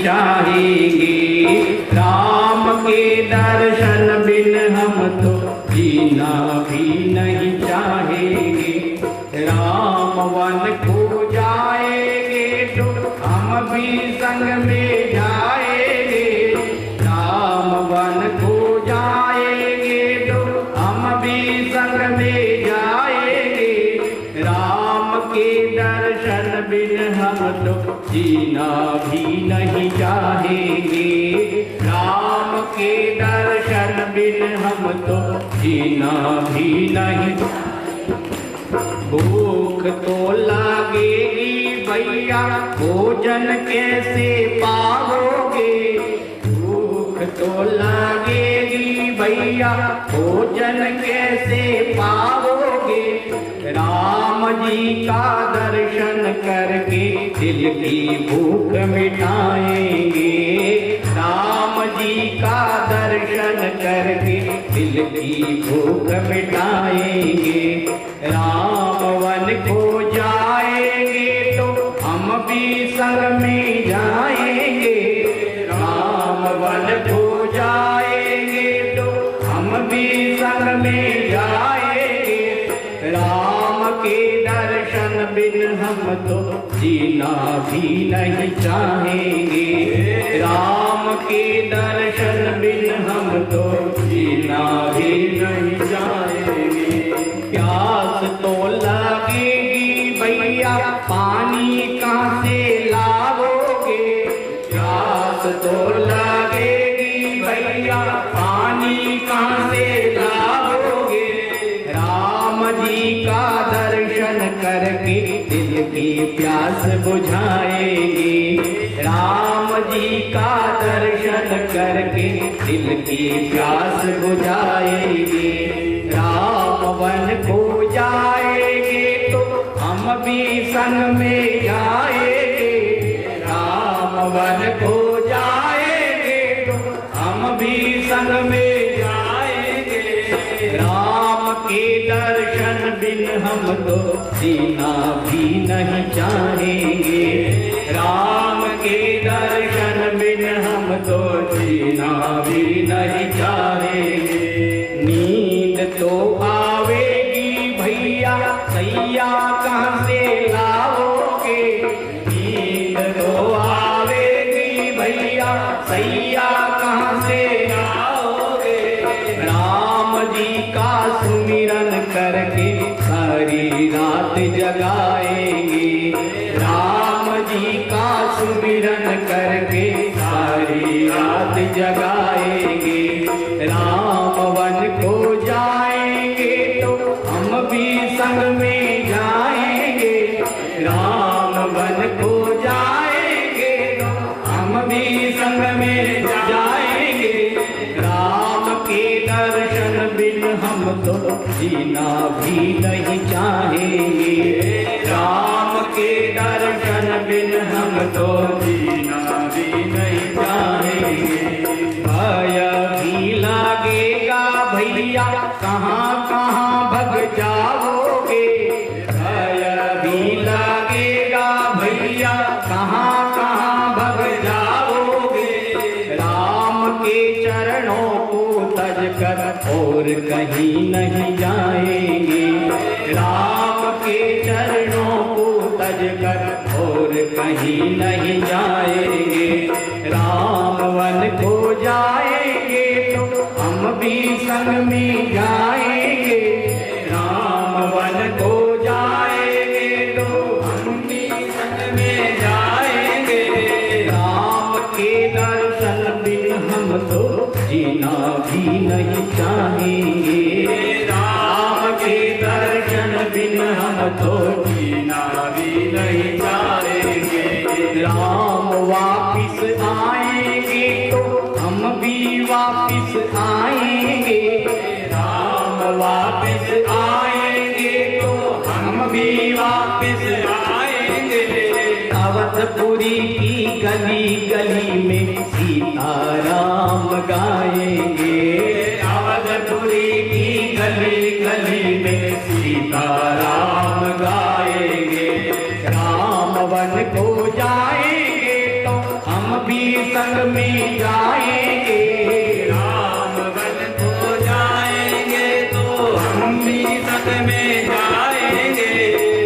चाहेंगे। राम के दर्शन बिन हम तो जीना भी नहीं चाहेंगे। राम वन को जाएंगे तो हम भी संग में जाएंगे। राम वन को जाएंगे तो हम भी संग में जाएंगे। राम के दर्शन बिन हम तो जीना भी नहीं चाहेंगे। राम के दर्शन बिन हम तो जीना भी नहीं। भूख तो लगेगी भैया भोजन कैसे पाओगे। भूख तो लगेगी भैया भोजन कैसे पाओगे। राम जी का दर्शन करके दिल की भूख मिटाएंगे। राम जी का दर्शन करके दिल की भूख मिटाएंगे। राम वन को जाएंगे तो हम भी संग में जाएंगे। राम वन को जाएंगे तो हम भी संग में जाएंगे। राम के दर्शन बिन हम तो जीना भी नहीं चाहेंगे। राम के दर्शन बिन हम तो जीना भी नहीं चाहेंगे। प्यास तो लगेगी भैया पानी कहाँ से लाओगे। प्यास तो लगेगी भैया पानी कहाँ से लाओगे। राम जी का दर्शन करके दिल की प्यास बुझाएंगे। राम जी का दर्शन करके दिल की प्यास बुझाएंगे। राम वन को जाएंगे तो हम भी संग में जाएंगे। राम वन को जाएंगे तो हम भी संग में जाएंगे। राम के दर्शन बिन हम तो जीना भी नहीं चाहेंगे। राम के दर्शन बिन हम तो जीना भी नहीं चाहेंगे। नींद तो आवेगी भैया सैया कहाँ से लाओगे। नींद तो आवेगी भैया सैया कहाँ से लाओगे। राम जी का सुमिरन करके सारी रात जगाएंगे। राम जी का सुमिरन करके सारी रात जगाएंगे। राम वन को जाएंगे तो हम भी संग में जाएंगे। राम वन को जाएंगे तो हम भी संग में जाएंगे। राम के दर्शन बिन हम तो जीना भी नहीं चाहेंगे। राम के दर्शन बिन हम तो जीना भी नहीं चाहेंगे। भय भी लगेगा भैया कहाँ कहाँ भग जाओगे। भय भी लगेगा भैया कहाँ कहाँ भग जाओगे। राम के चरणों को तज कर और कहीं नहीं जाएंगे। राम के चरणों को तज कर और कहीं नहीं जाएंगे। राम वन को जाएंगे तो हम भी संग में जाएंगे। राम वन को जाएंगे तो हम भी संग में जाएंगे। राम के दर्शन बिन हम तो जीना भी नहीं चाहेंगे। राम के दर्शन बिन हम तो जीना भी नहीं चाहेंगे। राम वापिस आएंगे तो हम भी वापिस आएंगे। राम वापिस आएंगे तो हम भी वापिस आएंगे। अवधपुरी की गली गली में सीताराम गाएंगे। अवधपुरी की गली गली में सीताराम गाएंगे। राम वन को जाएंगे तो हम भी संग में जाएंगे, राम वन को जाएंगे तो हम भी संग में जाएंगे।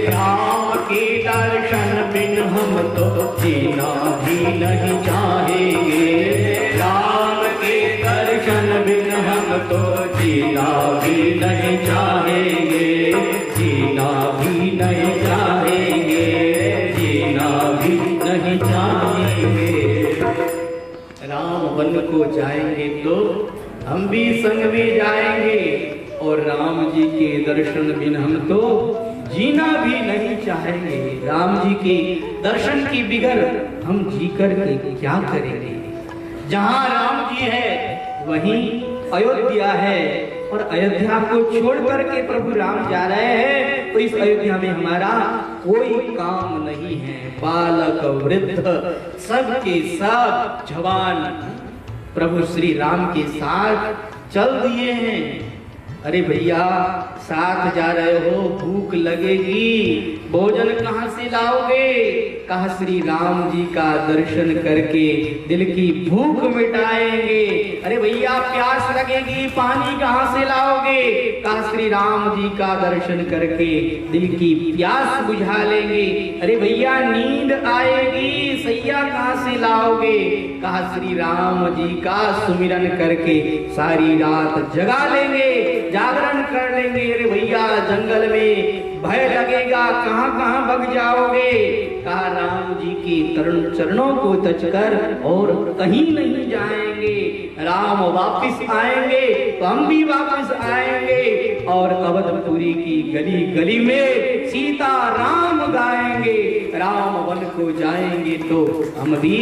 राम के दर्शन बिन हम तो जीना भी नहीं चाहेंगे, राम के दर्शन बिन हम तो जीना भी नहीं चाहेंगे, जीना भी नहीं चाहेंगे, जीना भी नहीं चाहेंगे। राम वन को जाएंगे तो हम भी संग में जाएंगे, और राम जी के दर्शन बिन हम तो जीना भी नहीं चाहेंगे। राम जी के दर्शन की बिगर हम जी कर के क्या करेंगे। जहाँ राम जी है वहीं अयोध्या है, और अयोध्या को छोड़ करके प्रभु राम जा रहे हैं, तो इस अयोध्या में हमारा कोई काम नहीं है। बालक वृद्ध सबके सब जवान प्रभु श्री राम के साथ चल दिए हैं। अरे भैया साथ जा रहे हो, भूख लगेगी, भोजन कहाँ से लाओगे? कहा श्री राम जी का दर्शन करके दिल की भूख मिटाएंगे। अरे भैया प्यास लगेगी, पानी कहाँ से लाओगे? कहा श्री राम जी का दर्शन करके दिल की प्यास बुझा लेंगे। अरे भैया नींद आएगी, सैया कहाँ से लाओगे? कहा श्री राम जी का सुमिरन करके सारी रात जगा लेंगे, जागरण कर लेंगे। अरे भैया जंगल में भय लगेगा, कहाँ कहाँ भग जाओगे? कहा राम जी के चरणों को तजकर और कहीं नहीं जाएंगे। राम वापिस आएंगे तो हम भी वापिस आएंगे, और अवधपुरी की गली गली में सीता राम गाएंगे। राम वन को जाएंगे तो हम भी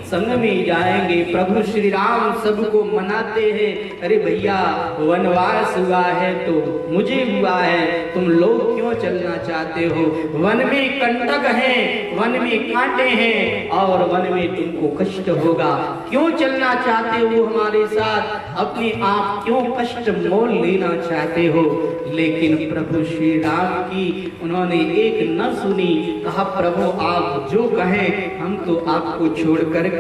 संग में जाएंगे। प्रभु श्री राम सबको मनाते हैं। अरे भैया वनवास हुआ है तो मुझे हुआ है, तुम लोग क्यों चलना चाहते हो? वन में कंटक है, वन में कांटे हैं, और वन में तुमको कष्ट होगा। क्यों चलना चाहते हो हमारे साथ? अपने आप क्यों कष्ट मोल लेना चाहते हो? लेकिन प्रभु श्री राम की उन्होंने एक न सुनी। कहा प्रभु आप जो कहें हम तो आपको छोड़ करके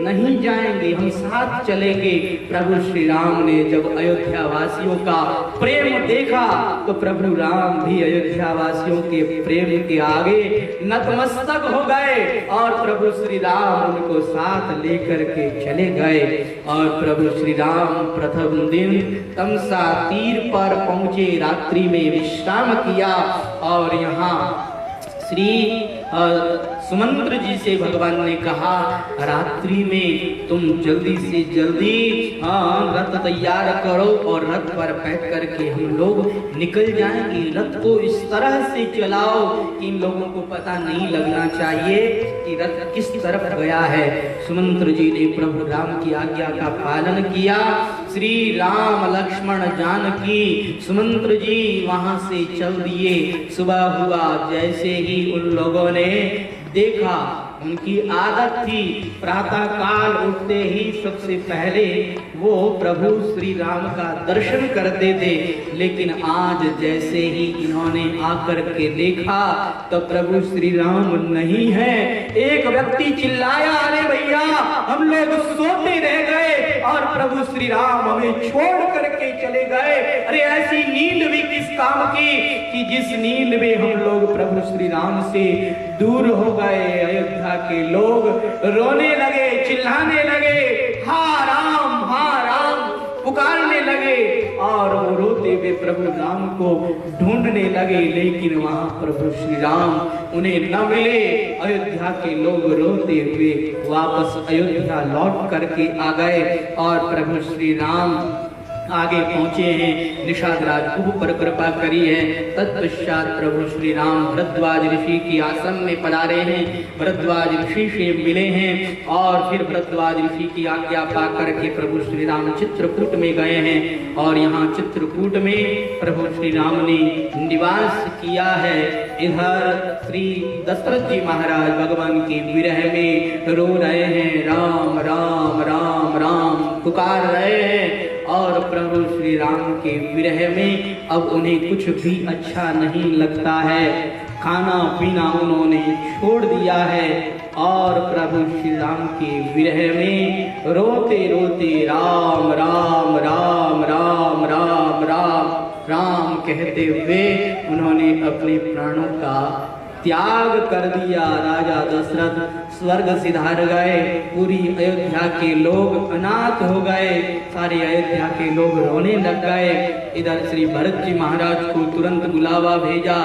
नहीं जाएंगे, हम साथ चलेंगे। प्रभु श्री राम ने जब अयोध्या वासियों का प्रेम देखा तो प्रभु राम भी अयोध्या वासियों के प्रेम के आगे नतमस्तक हो गए, और प्रभु श्री राम उनको साथ लेकर के चले गए। और प्रभु श्री राम प्रथम दिन तमसा तीर पर पहुंचे, रात्रि में विश्राम किया, और यहाँ श्री सुमंत्र जी से भगवान ने कहा रात्रि में तुम जल्दी से जल्दी रथ तैयार करो, और रथ पर बैठ करके हम लोग निकल जाएंगे। रथ को इस तरह से चलाओ कि इन लोगों को पता नहीं लगना चाहिए कि रथ किस तरफ गया है। सुमंत्र जी ने प्रभु राम की आज्ञा का पालन किया। श्री राम लक्ष्मण जानकी सुमंत्र जी वहां से चल दिए। सुबह हुआ जैसे ही उन लोगों ने देखा, उनकी आदत थी प्रातः काल उठते ही सबसे पहले वो प्रभु श्री राम का दर्शन करते थे। लेकिन आज जैसे ही इन्होंने आकर के देखा तो प्रभु श्री राम नहीं है। एक व्यक्ति चिल्लाया अरे भैया हम लोग सोते रह गए और प्रभु श्री राम हमें छोड़ करके चले गए। अरे ऐसी नींद भी किस काम की कि जिस नींद में हम लोग प्रभु श्री राम से दूर हो गए। अयोध्या के लोग रोने लगे, चिल्लाने लगे, हा राम पुकारने लगे, और वो रोते हुए प्रभु राम को ढूंढने लगे। लेकिन वहां प्रभु श्री राम उन्हें न मिले। अयोध्या के लोग रोते हुए वापस अयोध्या लौट करके आ गए और प्रभु श्री राम आगे पहुंचे हैं। निषाद राज पर कृपा करी है। तत्पश्चात प्रभु श्री राम भरद्वाज ऋषि की आश्रम में पधारे हैं। भरद्वाज ऋषि से मिले हैं और फिर भरद्वाज ऋषि की आज्ञा पा करके प्रभु श्री राम चित्रकूट में गए हैं। और यहाँ चित्रकूट में प्रभु श्री राम ने निवास किया है। इधर श्री दशरथ जी महाराज भगवान के विरह में रो रहे हैं, राम राम राम राम पुकार रहे हैं। और प्रभु श्री राम के विरह में अब उन्हें कुछ भी अच्छा नहीं लगता है। खाना पीना उन्होंने छोड़ दिया है और प्रभु श्री राम के विरह में रोते रोते राम राम राम राम राम राम राम कहते हुए उन्होंने अपने प्राणों का त्याग कर दिया। राजा दशरथ स्वर्ग सिधार गए, पूरी अयोध्या के लोग अनाथ हो गए, सारे अयोध्या के लोग रोने लग गए। इधर श्री भरत जी महाराज को तुरंत बुलावा भेजा।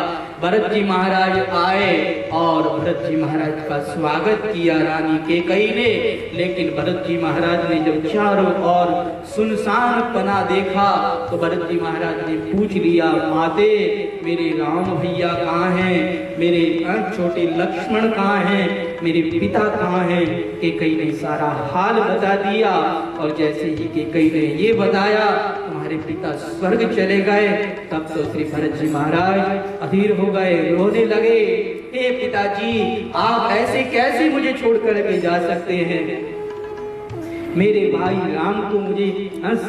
भरत जी महाराज आए और भरत जी महाराज का स्वागत किया रानी कैकेयी ने। लेकिन भरत जी महाराज ने जब चारों ओर सुनसान पना देखा तो भरत जी महाराज ने पूछ लिया, माते मेरे राम भैया कहाँ हैं, मेरे छोटे लक्ष्मण कहाँ हैं, मेरे पिता कहाँ हैं। कैकेयी ने सारा हाल बता दिया और जैसे ही कैकेयी ने ये बताया तुम्हारे पिता स्वर्ग चले गए, तब तो श्री भरत जी महाराज अधीर हो गए, रोने लगे। हे पिताजी, आप ऐसे कैसे मुझे छोड़ करके जा सकते हैं, मेरे भाई राम को मुझे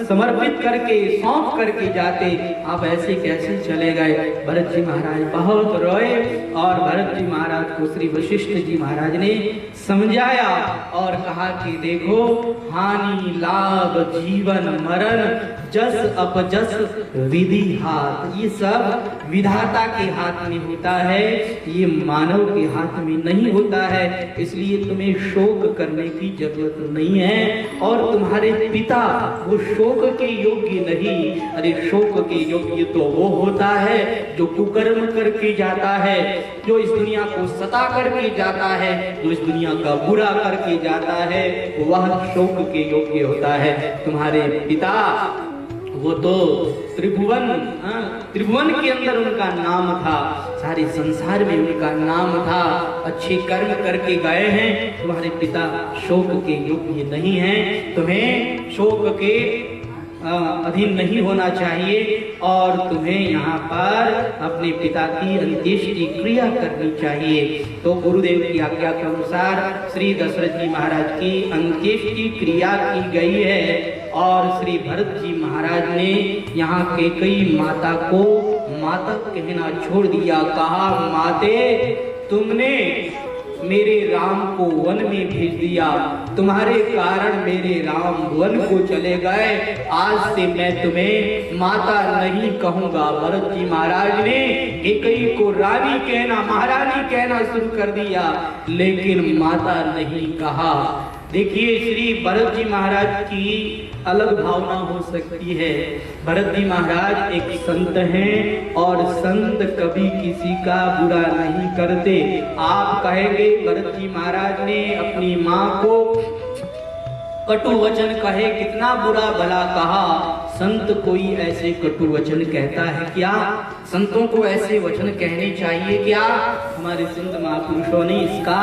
समर्पित करके सौंप करके जाते, आप ऐसे कैसे चले गए। भरत जी महाराज बहुत रोए और भरत जी महाराज को श्री वशिष्ठ जी महाराज ने समझाया और कहा कि देखो, हानि लाभ जीवन मरण जस अपजस विधि हाथ, ये सब विधाता के हाथ में होता है, ये मानव के हाथ में नहीं होता है। इसलिए तुम्हें शोक करने की जरूरत नहीं है और तुम्हारे पिता वो शोक के योग्य नहीं। अरे शोक के योग्य तो वो होता है जो कुकर्म करके जाता है, जो इस दुनिया को सता करके जाता है, जो इस दुनिया का बुरा करके जाता है, वह शोक के योग्य होता है। तुम्हारे पिता वो तो त्रिभुवन के अंदर उनका नाम था, सारे संसार में उनका नाम था, अच्छे कर्म करके गए हैं। तुम्हारे पिता शोक के योग्य नहीं हैं, तुम्हें शोक के अधीन नहीं होना चाहिए और तुम्हें यहाँ पर अपने पिता की अंत्येष्टि क्रिया करनी चाहिए। तो गुरुदेव की आज्ञा के अनुसार श्री दशरथ जी महाराज की अंत्येष्टि क्रिया की गई है और श्री भरत जी महाराज ने यहाँ कैकेयी माता को माता कहना छोड़ दिया। कहा, माते तुमने मेरे राम को वन में भेज दिया, तुम्हारे कारण मेरे राम वन को चले गए, आज से मैं तुम्हें माता नहीं कहूंगा। भरत जी महाराज ने कैकेयी को रानी कहना, महारानी कहना शुरू कर दिया, लेकिन माता नहीं कहा। देखिए, श्री भरत जी महाराज की अलग भावना हो सकती है। भरत जी महाराज एक संत हैं और संत कभी किसी का बुरा नहीं करते। आप कहेंगे भरत जी महाराज ने अपनी माँ को कटु वचन कहे, कितना बुरा भला कहा। संत कोई ऐसे कटु वचन कहता है क्या? संतों को ऐसे वचन कहने चाहिए क्या? हमारे संत महापुरुषों ने इसका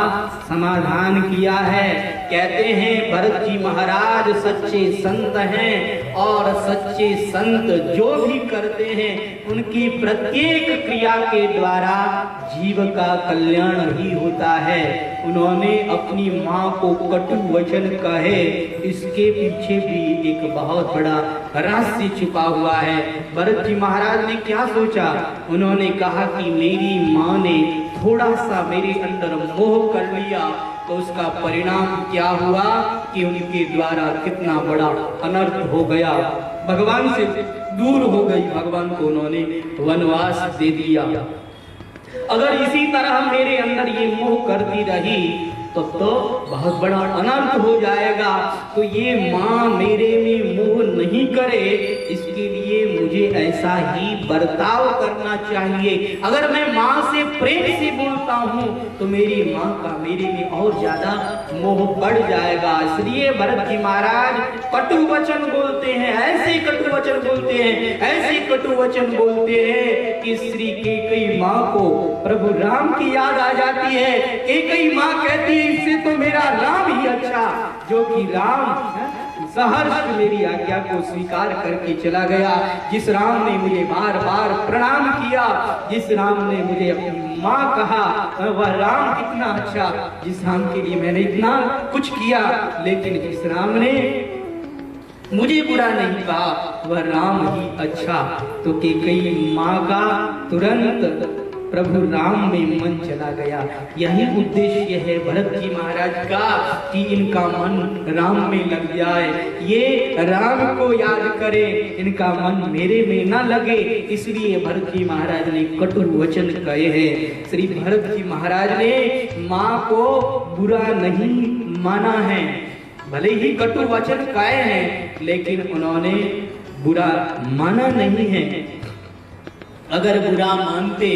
समाधान किया है। कहते हैं भरत जी महाराज सच्चे संत हैं और सच्चे संत जो भी करते हैं उनकी प्रत्येक क्रिया के द्वारा जीव का कल्याण ही होता है। उन्होंने अपनी माँ को कटु वचन कहे, इसके पीछे भी एक बहुत बड़ा रहस्य छुपा हुआ है। भरत जी महाराज ने क्या सोचा? उन्होंने कहा कि मेरी माँ ने थोड़ा सा मेरे अंदर मोह कर लिया, तो उसका परिणाम क्या हुआ कि उनके द्वारा कितना बड़ा अनर्थ हो गया, भगवान से दूर हो गई, भगवान को उन्होंने वनवास दे दिया। अगर इसी तरह मेरे अंदर ये मोह करती रही तो बहुत बड़ा अनर्थ हो जाएगा। तो ये माँ मेरे में मोह नहीं करे, इसके लिए मुझे ऐसा ही बर्ताव करना चाहिए। अगर मैं माँ से प्रेम से बोलता हूँ तो मेरी माँ का मेरे में और ज्यादा मोह बढ़ जाएगा। इसलिए भरत जी महाराज कटु वचन बोलते हैं, ऐसे कटु वचन बोलते हैं, ऐसे कटु वचन बोलते हैं कि श्री कैकेयी माँ को प्रभु राम की याद आ जाती है। कैकेयी माँ कहती है, इससे तो मेरा राम ही अच्छा, जो कि राम सहर्ष मेरी आज्ञा को स्वीकार करके चला गया। जिस राम ने मुझे बार बार प्रणाम किया, जिस राम ने मुझे अपनी माँ कहा, वह राम कितना अच्छा, जिस राम के लिए मैंने इतना कुछ किया, लेकिन जिस राम ने मुझे बुरा नहीं कहा, वह राम ही अच्छा। तो कैकेयी माँ का तुरंत प्रभु राम में मन चला गया। यही उद्देश्य है भरत जी महाराज का कि इनका मन राम में लग जाए, ये राम को याद करे, इनका मन मेरे में न लगे। इसलिए भरत जी महाराज ने कटु वचन कहे हैं। श्री भरत जी महाराज ने माँ को बुरा नहीं माना है, भले ही कटु वचन कहे हैं लेकिन उन्होंने बुरा माना नहीं है। अगर बुरा मानते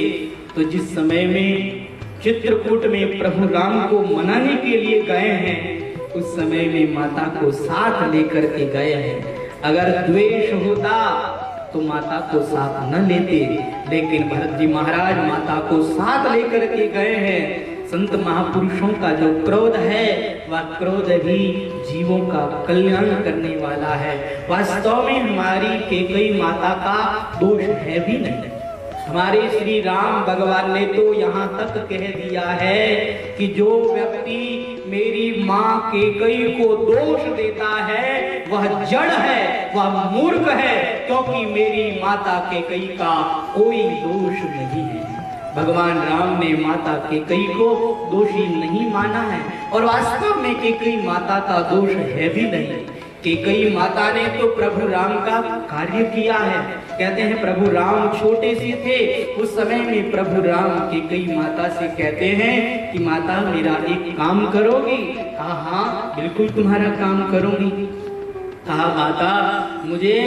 तो जिस समय में चित्रकूट में प्रभु राम को मनाने के लिए गए हैं उस समय में माता को साथ लेकर के गए हैं। अगर द्वेष होता तो माता को साथ न लेते, लेकिन भरत जी महाराज माता को साथ लेकर के गए हैं। संत महापुरुषों का जो क्रोध है वह क्रोध ही जीवों का कल्याण करने वाला है। वास्तव में हमारी कैकेयी माता का दोष है भी नहीं। हमारे श्री राम भगवान ने तो यहाँ तक कह दिया है कि जो व्यक्ति मेरी माँ कैकेयी को दोष देता है वह जड़ है, वह मूर्ख है, क्योंकि मेरी माता कैकेयी का कोई दोष नहीं है। भगवान राम ने माता कैकेयी को दोषी नहीं माना है और वास्तव में कैकेयी माता का दोष है भी नहीं। कैकेयी माता ने तो प्रभु राम का कार्य किया है। कहते हैं प्रभु राम छोटे से थे, उस समय में प्रभु राम कैकेयी माता से कहते हैं कि माता मेरा एक काम करोगी? कहा हाँ बिल्कुल तुम्हारा काम करूंगी। कहा माता मुझे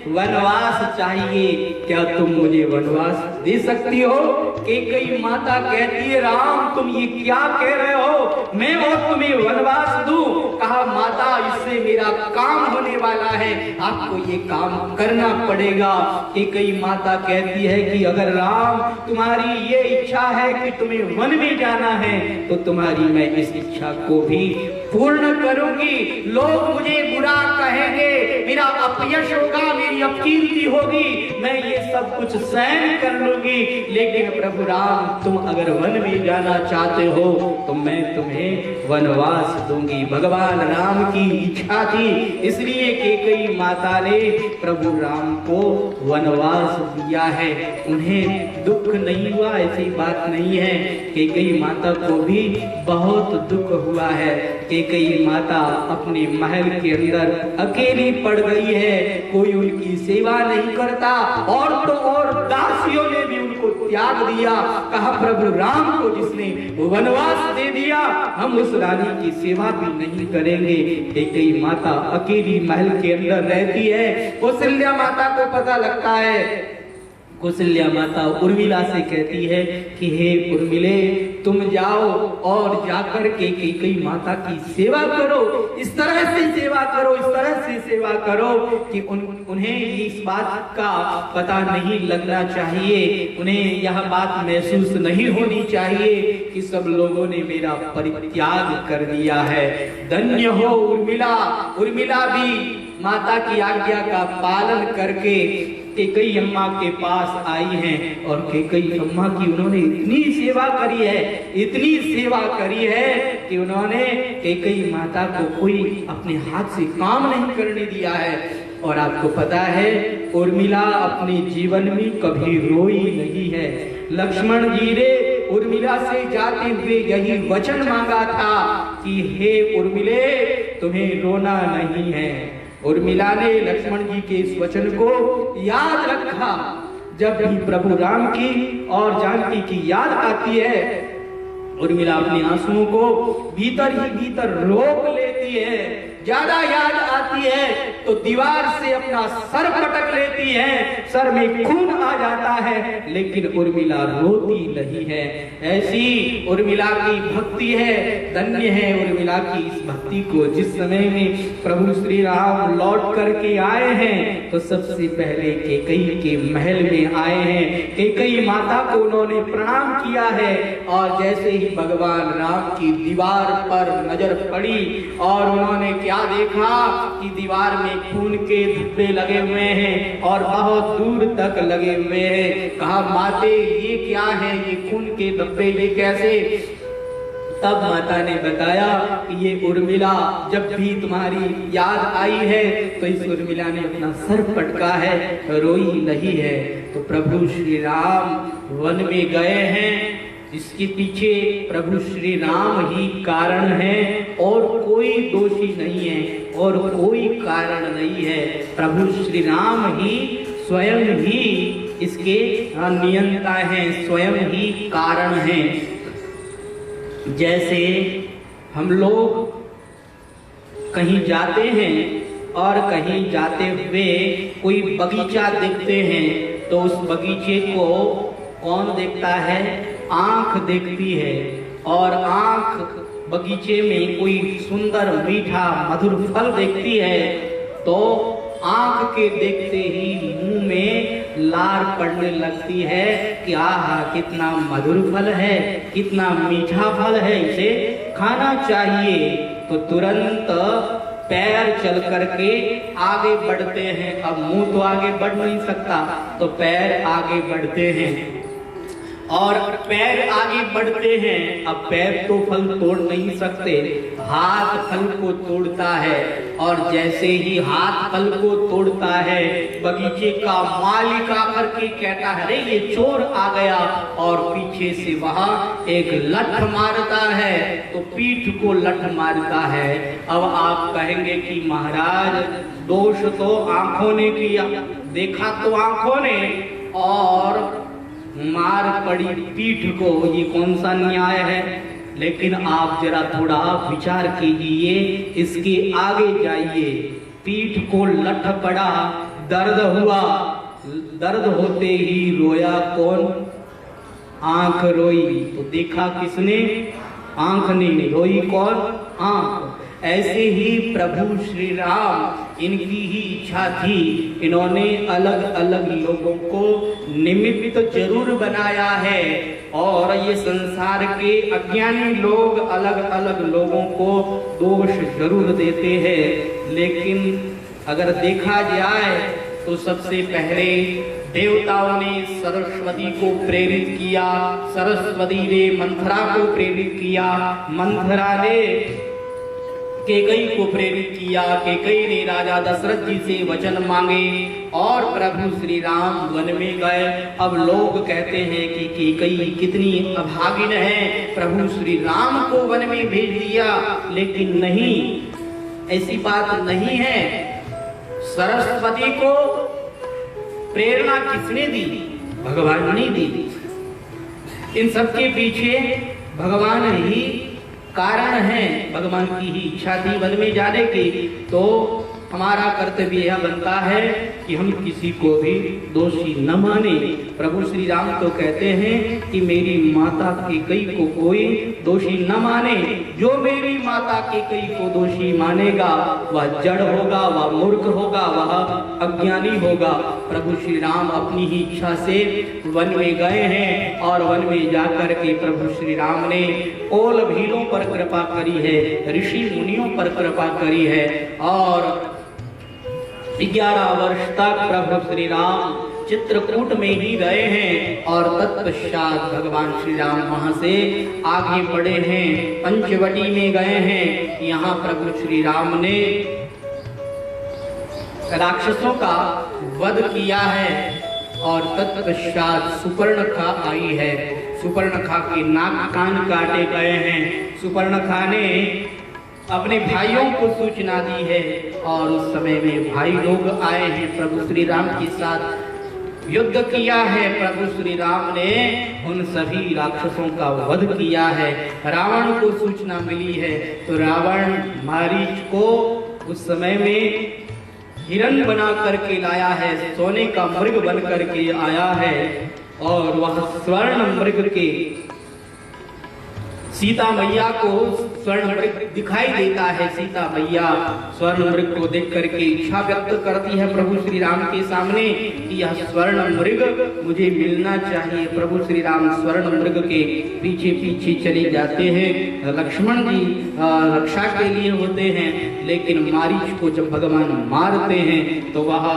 वनवास चाहिए, क्या तुम मुझे वनवास दे सकती हो? कैकेयी माता कहती है राम तुम ये क्या कह रहे हो, मैं और तुम्हें वनवास दूं? कहा माता इससे मेरा काम होने वाला है, आपको ये काम करना पड़ेगा। कैकेयी माता कहती है कि अगर राम तुम्हारी ये इच्छा है कि तुम्हें वन में जाना है तो तुम्हारी मैं इस इच्छा को भी पूर्ण करूंगी। लोग मुझे बुरा कहेंगे, मेरा अपयश होगा, मेरी अपकीर्ति होगी, मैं ये सब कुछ सहन कर लूंगी, लेकिन प्रभु राम तुम अगर वन में जाना चाहते हो तो मैं तुम्हें वनवास दूंगी। भगवान राम की इच्छा थी, इसलिए कैकेयी माता ने प्रभु राम को वनवास दिया है। उन्हें दुख नहीं हुआ ऐसी बात नहीं है, कैकेयी माता को भी बहुत दुख हुआ है। कैकेयी माता अपने महल के अंदर अकेली पड़ गई है, कोई उनकी सेवा नहीं करता और तो और दासियों ने भी उनको त्याग दिया। कहा प्रभु राम को जिसने वनवास दे दिया हम उस रानी की सेवा भी नहीं करेंगे। कैकेयी माता अकेली महल के अंदर रहती है। कौशल्या माता को पता लगता है, कौशल्या माता उर्मिला से कहती है कि हे उर्मिले तुम जाओ और जाकर के कैकेयी माता की सेवा करो, इस तरह से सेवा करो, इस तरह से सेवा करो कि उन्हें इस बात का पता नहीं लगना चाहिए, उन्हें यह बात महसूस नहीं होनी चाहिए कि सब लोगों ने मेरा परित्याग कर दिया है। धन्य हो उर्मिला। उर्मिला भी माता की आज्ञा का पालन करके कैकेयी अम्मा के पास आई हैं और कैकेयी अम्मा की उन्होंने इतनी सेवा करी है, इतनी सेवा करी है कि उन्होंने कैकेयी माता को कोई अपने हाथ से काम नहीं करने दिया है। और आपको पता है उर्मिला अपने जीवन में कभी रोई नहीं है। लक्ष्मण जी ने उर्मिला से जाते हुए यही वचन मांगा था कि हे उर्मिले तुम्हें रोना नहीं है। उर्मिला ने लक्ष्मण जी के इस वचन को याद रखा। जब भी प्रभु राम की और जानकी की याद आती है उर्मिला अपने आंसुओं को भीतर ही भीतर रोक लेती है। ज्यादा याद आती है तो दीवार से अपना सर पटक लेती है, सर में खून आ जाता है, लेकिन उर्मिला रोती नहीं है। ऐसी उर्मिला की भक्ति है। धन्य है उर्मिला की इस भक्ति को। जिस समय में प्रभु श्री राम लौट करके आए हैं तो सबसे पहले कैकेयी के महल में आए हैं। कैकेयी माता को उन्होंने प्रणाम किया है और जैसे ही भगवान राम की दीवार पर नजर पड़ी और उन्होंने क्या देखा कि दीवार में खून के धब्बे लगे हुए हैं और बहुत दूर तक लगे हुए हैं। कहा माते ये क्या है, ये खून के धब्बे ये कैसे? तब माता ने बताया कि ये उर्मिला जब भी तुम्हारी याद आई है तो इस उर्मिला ने अपना सर पटका है, रोई नहीं है। तो प्रभु श्री राम वन में गए हैं, इसके पीछे प्रभु श्री राम ही कारण है और कोई दोषी नहीं है और कोई कारण नहीं है। प्रभु श्री राम ही स्वयं ही इसके नियंता हैं, स्वयं ही कारण हैं। जैसे हम लोग कहीं जाते हैं और कहीं जाते हुए कोई बगीचा देखते हैं तो उस बगीचे को कौन देखता है? आंख देखती है। और आंख बगीचे में कोई सुंदर मीठा मधुर फल देखती है तो आंख के देखते ही मुंह में लार पड़ने लगती है कि आहा कितना मधुर फल है, कितना मीठा फल है, इसे खाना चाहिए। तो तुरंत पैर चल करके आगे बढ़ते हैं। अब मुंह तो आगे बढ़ नहीं सकता तो पैर आगे बढ़ते हैं और पैर आगे बढ़ते हैं। अब पैर तो फल तोड़ नहीं सकते, हाथ फल को तोड़ता है और जैसे ही हाथ फल को तोड़ता है बगीचे का मालिक आकर के कहता है अरे ये चोर आ गया और पीछे से वहां एक लठ मारता है तो पीठ को लठ मारता है। अब आप कहेंगे कि महाराज दोष तो आंखों ने किया, देखा तो आंखों ने और मार पड़ी पीठ को, ये कौन सा न्याय है? लेकिन आप जरा थोड़ा विचार कीजिए, इसके आगे जाइए। पीठ को लठ पड़ा, दर्द हुआ, दर्द होते ही रोया कौन? आंख रोई। तो देखा किसने? आंख ने। रोई कौन? आंख। ऐसे ही प्रभु श्री राम इनकी ही इच्छा थी, इन्होंने अलग अलग लोगों को निमित्त जरूर बनाया है और ये संसार के अज्ञानी लोग अलग अलग लोगों को दोष जरूर देते हैं। लेकिन अगर देखा जाए तो सबसे पहले देवताओं ने सरस्वती को प्रेरित किया, सरस्वती ने मंथरा को प्रेरित किया, मंथरा ने केकई को प्रेरित किया, केकई ने राजा दशरथ जी से वचन मांगे और प्रभु श्री राम वन में गए। अब लोग कहते हैं कि केकई कितनी अभागिन है, प्रभु श्री राम को वन में भेज दिया, लेकिन नहीं, ऐसी बात नहीं है। सरस्वती को प्रेरणा किसने दी? भगवान ने दी। इन सबके पीछे भगवान ही कारण है, भगवान की ही इच्छा थी वन में जाने की। तो हमारा कर्तव्य यह बनता है कि हम किसी को भी दोषी न माने। प्रभु श्री राम तो कहते हैं कि मेरी माता केकई को कोई दोषी न माने, जो मेरी माता केकई को दोषी मानेगा वह जड़ होगा, वह मूर्ख होगा, वह अज्ञानी होगा। प्रभु श्री राम अपनी ही इच्छा से वन में गए हैं और वन में जाकर के प्रभु श्री राम ने ओल भीलों पर कृपा करी है, ऋषि मुनियों पर कृपा करी है और 11 वर्ष तक प्रभु श्री राम चित्रकूट में ही रहे हैं और तत्पश्चात भगवान श्री राम वहां से आगे बढ़े हैं, पंचवटी में गए हैं। यहाँ प्रभु श्री राम ने राक्षसों का वध किया है और तत्पश्चात सुपर्णखा आई है। सुपर्णखा के नाक कान काटे गए हैं। सुपर्णखा ने अपने भाइयों को सूचना दी है और उस समय में भाई लोग आए हैं, प्रभु श्री राम के साथ युद्ध किया है। प्रभु श्री राम ने उन सभी राक्षसों का वध किया है। रावण को सूचना मिली है तो रावण मारीच को उस समय में हिरण बना करके लाया है, सोने का मृग बन करके आया है और वह स्वर्ण मृग के सीता मैया को स्वर्ण मृग दिखाई देता है। सीता मैया स्वर्ण मृग को देख करके इच्छा व्यक्त करती है प्रभु श्री राम के सामने कि यह स्वर्ण मृग मुझे मिलना चाहिए। प्रभु श्री राम स्वर्ण मृग के पीछे पीछे चले जाते हैं। लक्ष्मण जी रक्षा के लिए होते हैं, लेकिन मारीच को जब भगवान मारते हैं तो वह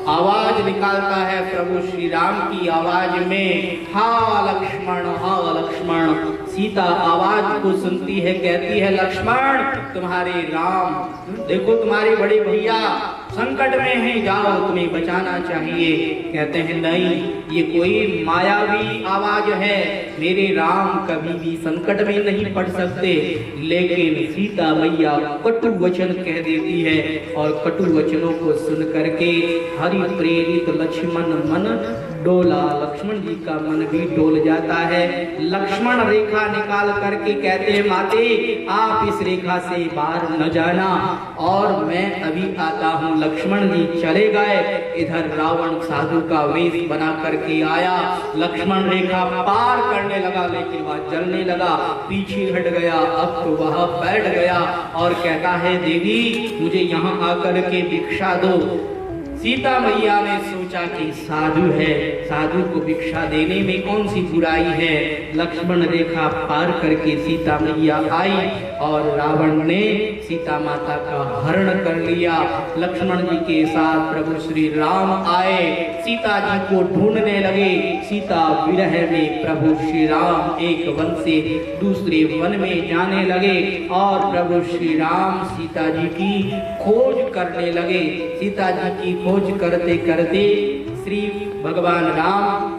आवाज निकालता है प्रभु श्री राम की आवाज में, हा लक्ष्मण, हा लक्ष्मण। सीता आवाज को सुनती है, कहती है लक्ष्मण तुम्हारे राम, देखो तुम्हारे बड़े भैया संकट में हैं, जाओ तुम्हें बचाना चाहिए। कहते हैं नहीं, ये कोई मायावी आवाज है, मेरे राम कभी भी संकट में नहीं पड़ सकते। लेकिन सीता मैया कटु वचन कह देती है और कटु वचनों को सुन करके हरि प्रेरित लक्ष्मण मन डोला, लक्ष्मण जी का मन भी डोल जाता है। लक्ष्मण रेखा निकाल करके कहते हैं माते आप इस रेखा से बाहर न जाना और मैं अभी आता हूँ। लक्ष्मण जी चले गए, इधर रावण साधु का वेश बना करके आया, लक्ष्मण रेखा पार करने लगा लेकिन वह जलने लगा, पीछे हट गया, अब तो वह बैठ गया और कहता है देवी मुझे यहाँ आकर के भिक्षा दो। सीता मैया ने सोचा कि साधु है, साधु को भिक्षा देने में कौन सी बुराई है। लक्ष्मण रेखा पार करके सीता मैया आई और रावण ने सीता माता का हरण कर लिया। लक्ष्मण जी के साथ प्रभु श्री राम आए, सीता जी को ढूंढने लगे। सीता विरह में प्रभु श्री राम एक वन से दूसरे वन में जाने लगे और प्रभु श्री राम सीता जी की खोज करने लगे। सीता जी की खोज करते करते श्री भगवान राम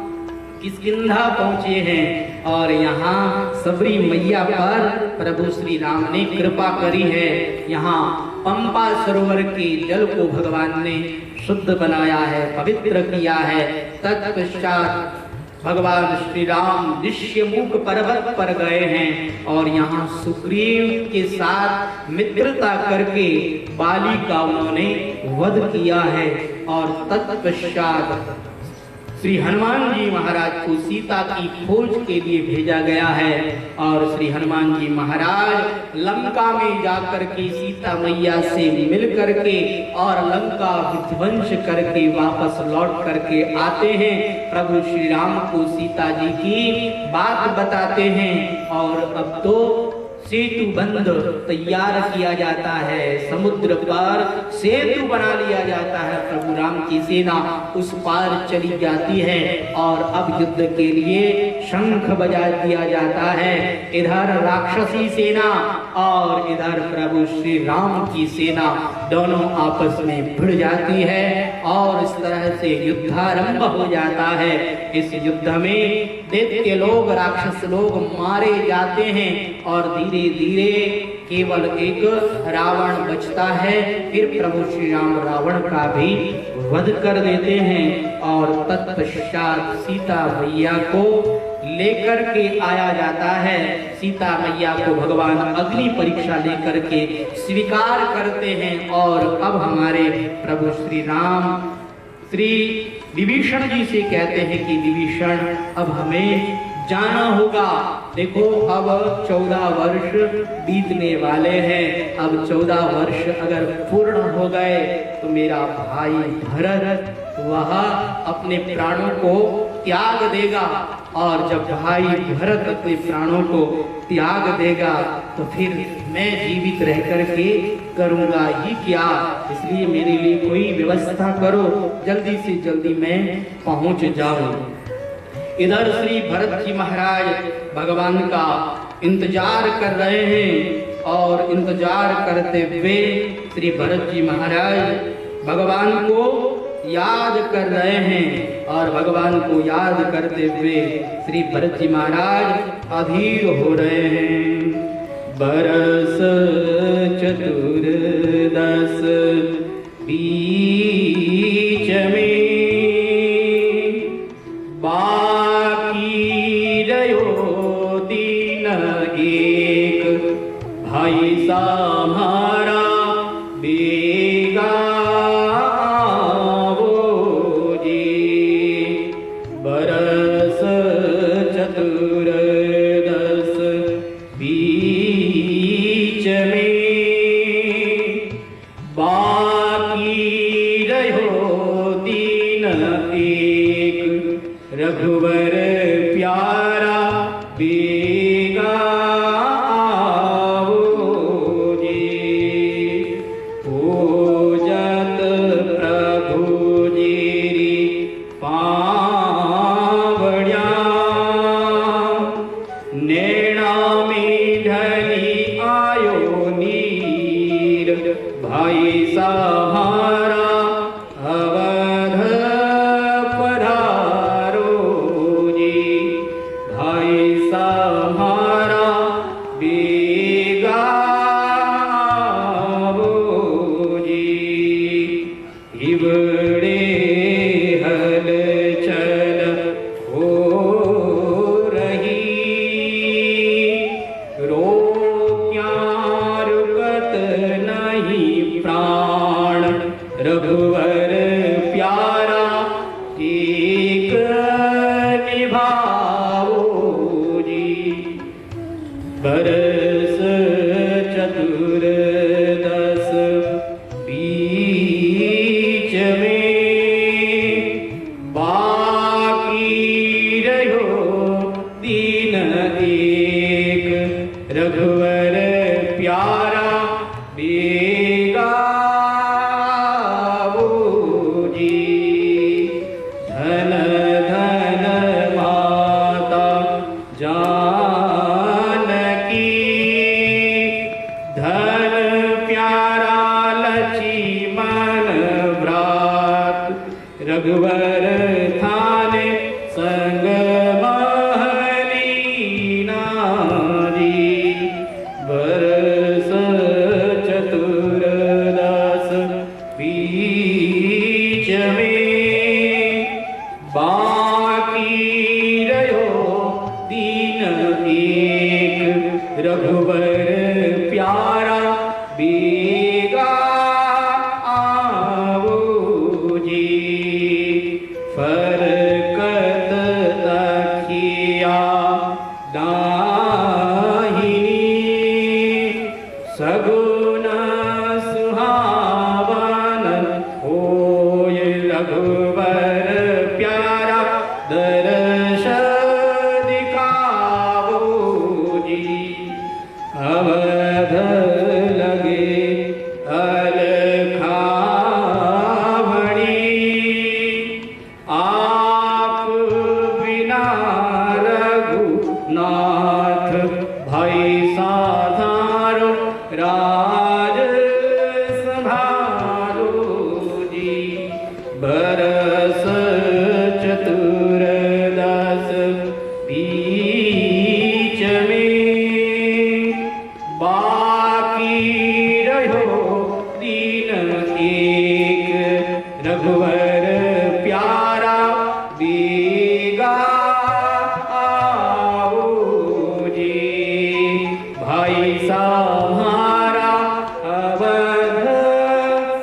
किष्किंधा पहुंचे हैं और यहाँ सबरी मैया पर प्रभु श्री राम ने कृपा करी है। यहाँ पंपा सरोवर के जल को भगवान ने शुद्ध बनाया है, पवित्र किया है। तत्पश्चात भगवान श्री राम ऋष्यमुख पर्वत पर गए हैं और यहाँ सुग्रीव के साथ मित्रता करके बाली का उन्होंने वध किया है। और तत्पश्चात श्री हनुमान जी महाराज को सीता की खोज के लिए भेजा गया है और श्री हनुमान जी महाराज लंका में जाकर के सीता मैया से मिल करके और लंका विध्वंस करके वापस लौट करके आते हैं। प्रभु श्री राम को सीता जी की बात बताते हैं और अब तो सेतु बंध तैयार किया जाता है, समुद्र पर सेतु बना लिया जाता है। प्रभु राम की सेना उस पार चली जाती है और अब युद्ध के लिए शंख बजा दिया जाता है। इधर राक्षसी सेना और इधर प्रभु श्री राम की सेना दोनों आपस में भिड़ जाती है और इस तरह से युद्धारंभ हो जाता है। इस युद्ध में दैत्य लोग, राक्षस लोग मारे जाते हैं और धीरे धीरे केवल एक रावण बचता है। फिर प्रभु श्री राम रावण का भी वध कर देते हैं और तत्पश्चात सीता मैया को लेकर के आया जाता है। सीता मैया को भगवान अग्नि परीक्षा लेकर के स्वीकार करते हैं और अब हमारे प्रभु श्री राम श्री विभीषण जी से कहते हैं कि विभीषण अब हमें जाना होगा। देखो अब 14 वर्ष बीतने वाले हैं, अब 14 वर्ष अगर पूर्ण हो गए तो मेरा भाई भरत वह अपने प्राणों को त्याग देगा और जब भाई भरत अपने प्राणों को त्याग देगा तो फिर मैं जीवित रह करके करूंगा ही क्या। इसलिए मेरे लिए कोई व्यवस्था करो, जल्दी से जल्दी मैं पहुंच जाऊं। इधर श्री भरत जी महाराज भगवान का इंतजार कर रहे हैं और इंतजार करते हुए श्री भरत जी महाराज भगवान को याद कर रहे हैं और भगवान को याद करते हुए श्री भरत जी महाराज अधीर हो रहे हैं। बरस चतुर्दश बीच में बाकी रहो दिन एक, भाई सामारा बेगा रघुवर प्यारा बेगा आवो जी, पूजत प्रभु जी पावड़िया, नैना भाई सहारा अवध पधारो जी, भाई सहारा बीगा आवो जी। इवड़े हलचल हो रही, रोक्या रुकत नहीं प्राण, रघुवर प्यारा एक निभाओ जी। बरस चतुर्दश बीच में, बाकी रहो दीन एक, रघुवर प्यारा बेगा आवो जी। धन धन माता जानकी, धन प्यारा लक्ष्मण व्रात, रघुवर थाने संग महलीना जी। बरस चतुर्दश बीच में, बाकी रहो दीन एक, रघुवर प्यारा बेगा आवो जी। फरकत तकिया दाहिनी, सगुन सुहावन होय, रघुवर प्यारा दर्श दिखावो जी। अवध लगे अलखावणी, आप बिना रघुनाथ, भाई साधारो राज संभालो जी। बरस चतुर्दश बीच में, बाकी रहो दीन एक, रघुवर प्यारा बेगा आवो जी। भाई सहारा अवध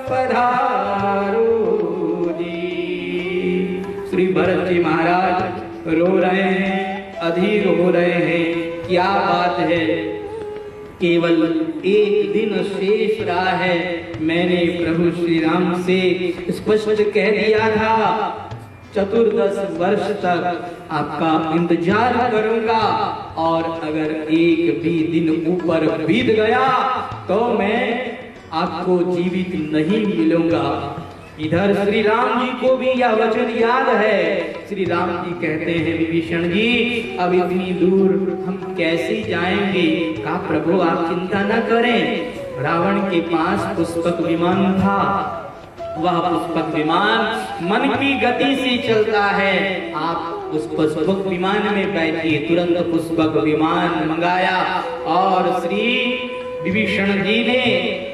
पधारो जी। श्री भरत जी महाराज रो रहे हैं, अधीर हो रहे हैं। क्या बात है, केवल एक दिन शेष रहा है। मैंने प्रभु श्री राम से स्पष्ट कह दिया था, चतुर्दश वर्ष तक आपका इंतजार करूंगा, और अगर एक भी दिन ऊपर बीत गया तो मैं आपको जीवित नहीं मिलूंगा। इधर श्री राम जी को भी यह वचन याद है। श्री राम जी कहते हैं, विभीषण जी अब इतनी दूर हम कैसे जाएंगे? कहा प्रभु आप चिंता न करें, रावण के पास पुष्पक विमान था, वह पुष्पक विमान मन की गति से चलता है। आप उस पुष्पक विमान में बैठिए। तुरंत पुष्पक विमान मंगाया और श्री विभीषण जी ने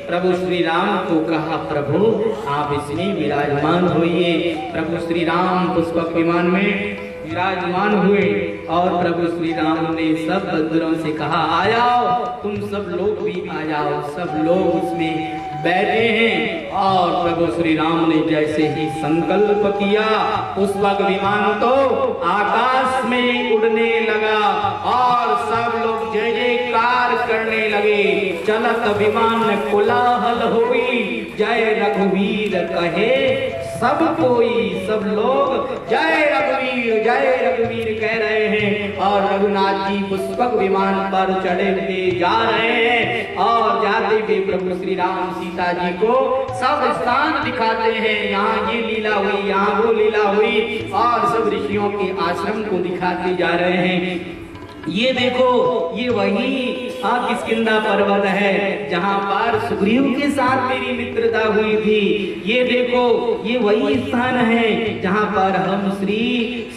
प्रभु श्री राम को कहा, प्रभु आप इसमें विराजमान होइए। प्रभु श्री राम पुष्पक विमान में विराजमान हुए और प्रभु श्री राम ने सब बंधुओं से कहा, आ जाओ, तुम सब लोग भी आ जाओ। सब लोग उसमें बैठे हैं और प्रभु श्री राम ने जैसे ही संकल्प किया, पुष्पक विमान तो आकाश में उड़ने लगा और सब लोग जय जयकार करने लगे। चलत विमान कोलाहल हुई, जय रघुवीर कहे सब कोई। सब लोग जय रघुवीर कह रहे हैं और रघुनाथ जी पुष्पक विमान पर चढ़े हुए जा रहे हैं और जाते हुए प्रभु श्री राम सीता जी को सब स्थान दिखाते हैं। यहाँ ये लीला हुई, यहाँ वो लीला हुई और सब ऋषियों के आश्रम को दिखाते जा रहे हैं। ये देखो, ये वही किष्किंधा पर्वत है जहाँ पर सुग्रीव के साथ मेरी मित्रता हुई थी। ये देखो ये वही स्थान है जहाँ पर हम श्री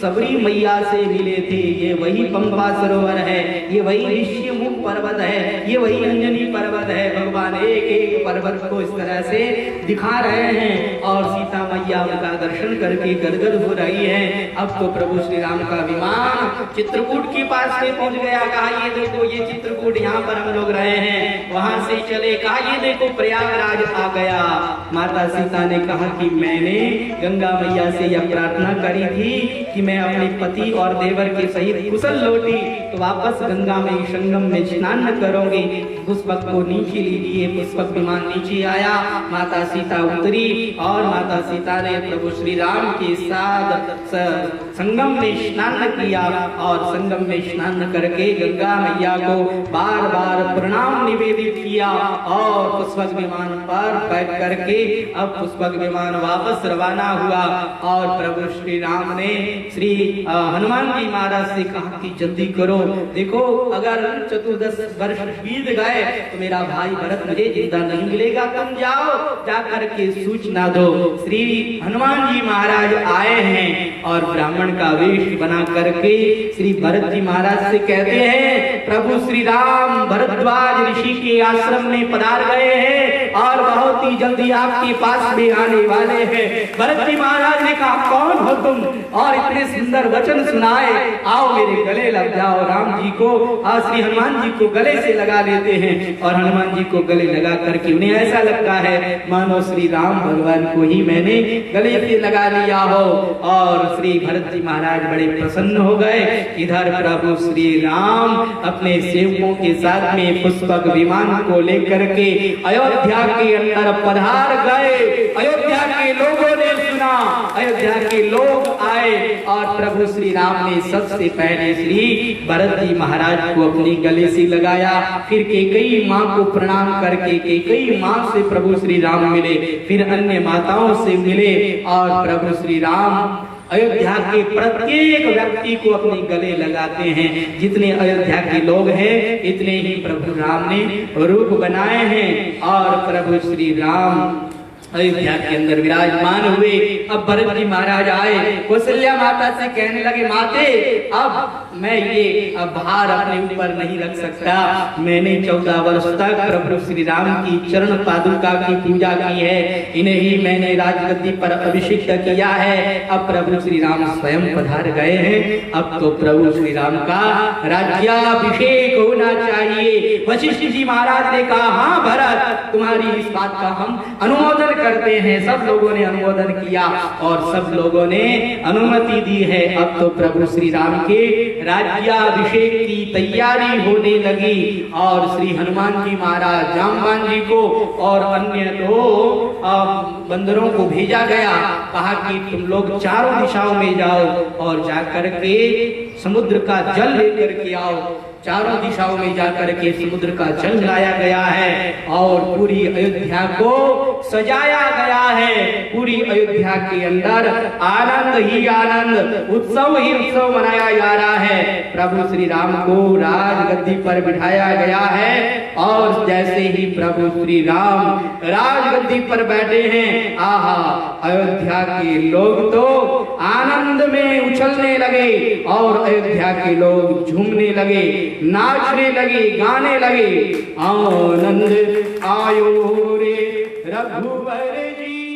सबरी मैया से मिले थे। ये वही पंपा सरोवर है, ये वही ऋष्यमुख पर्वत है, ये वही अंजनी पर्वत है। भगवान एक एक पर्वत को इस तरह से दिखा रहे हैं और सीता मैया उनका दर्शन करके गदगद हो रही है। अब तो प्रभु श्री राम का विमान चित्रकूट के पास में पहुंच गया। कहा ये देखो ये चित्रकूट, यहाँ पर हम लोग रहे हैं, वहां से चले। कहा ये देखो प्रयागराज आ गया। माता सीता ने कहा कि मैंने गंगा मैया से यह प्रार्थना करी थी कि मैं अपने पति और देवर के सहित कुशल लौटी तो वापस गंगा में संगम में स्नान करूंगी। पुष्पक को नीचे लीजिए। पुष्पक विमान नीचे आया, माता सीता उतरी और माता सीता ने प्रभु श्री राम के साथ संगम में स्नान किया और संगम में स्नान करके गंगा मैया को बार बार प्रणाम निवेदित किया और पुष्पक विमान पर बैठ करके अब पुष्पक विमान वापस रवाना हुआ। और प्रभु श्री राम ने श्री हनुमान जी महाराज से कहा कि जल्दी करो, देखो अगर 14 वर्ष बीत गए तो मेरा भाई भरत मुझे जिंदा नहीं मिलेगा, तुम जाओ जा करके सूचना दो। श्री हनुमान जी महाराज आए हैं और ब्राह्मण का वेश बना करके श्री भरत जी महाराज से कहते हैं प्रभु श्री राम भरद्वाज ऋषि के आश्रम में पधार गए हैं और बहुत ही जल्दी आपके पास में आने वाले हैं। भरत जी महाराज ने कहा कौन हो तुम और इतने सुंदर वचन सुनाए, आओ मेरे गले लग जाओ। राम जी को और श्री हनुमान जी को गले से लगा लेते हैं और हनुमान जी को गले लगा करके उन्हें ऐसा लगता है मानो श्री राम भगवान को ही मैंने गले से लगा लिया हो। और श्री भरत जी महाराज बड़े प्रसन्न हो गए। इधर प्रभु श्री राम अपने सेवकों के साथ में पुष्पक विमान को लेकर के अयोध्या के अंदर पधार गए। अयोध्या के लोगों ने सुना, अयोध्या के लोग आए और प्रभु श्री राम ने सबसे पहले श्री भरत जी महाराज को अपने गले से लगाया। फिर कैकेयी माँ को प्रणाम करके कैकेयी माँ से प्रभु श्री राम मिले, फिर अन्य माताओं से मिले और प्रभु श्री राम अयोध्या के प्रत्येक व्यक्ति को अपने गले लगाते हैं। जितने अयोध्या के लोग हैं इतने ही प्रभु राम ने रूप बनाए हैं और प्रभु श्री राम अयोध्या के अंदर विराजमान हुए। अब भरत जी महाराज आए, कौशल्या माता से कहने लगे माते अब मैं ये भार अपने ऊपर नहीं रख सकता। मैंने 14 वर्ष तक प्रभु श्री राम की चरण पादुका की पूजा की है, इन्हें ही मैंने राजगद्दी पर अभिषिक्त किया है। अब प्रभु श्री राम स्वयं पधार गए हैं, अब तो प्रभु श्री राम का राज्याभिषेक होना चाहिए। वशिष्ठ जी महाराज ने कहा हाँ भरत तुम्हारी इस बात का हम अनुमोदन करते हैं। सब लोगों ने अनुमोदन किया और सब लोगों ने अनुमति दी है। अब तो प्रभु श्री राम के राज्याभिषेक की तैयारी होने लगी और श्री हनुमान जी महाराज जामवान जी को और अन्य 2 बंदरों को भेजा गया। कहा कि तुम लोग चारों दिशाओं में जाओ और जाकर के समुद्र का जल लेकर के आओ। चारों दिशाओं में जाकर के समुद्र का जल लाया गया है और पूरी अयोध्या को सजाया गया है। पूरी अयोध्या के अंदर आनंद ही आनंद, उत्सव ही उत्सव मनाया जा रहा है। प्रभु श्री राम को राजगद्दी पर बिठाया गया है और जैसे ही प्रभु श्री राम राजगद्दी पर बैठे हैं, आहा अयोध्या के लोग तो आनंद में उछलने लगे और अयोध्या के लोग झूमने लगे, नाचने लगे, गाने लगे। आनंद आयो रे रघुवर जी